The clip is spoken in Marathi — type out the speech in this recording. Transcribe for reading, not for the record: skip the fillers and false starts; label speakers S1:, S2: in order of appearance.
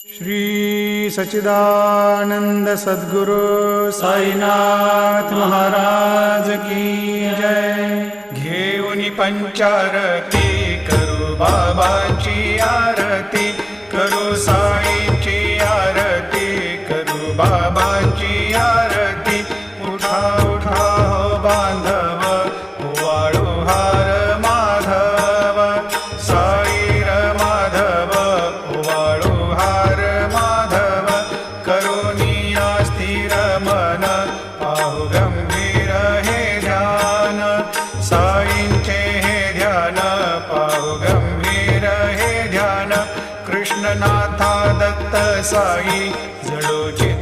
S1: श्री सच्चिदानंद सद्गुरु साईनाथ महाराज की जय। घेऊनी पंचारती करू बाबाची आरती, करू साईची आरती, करू बाबाची आरती। उठा उठा हो बांधव, वाळू हार माधव, साईर माधव, वाळू हार माधव। करुनिया स्थिर मन, पाहु गंभीर हे ध्यान, साईंचे हे ध्यान, पाहु गंभीर हे ध्यान। कृष्णनाथा दत्त साई जडोची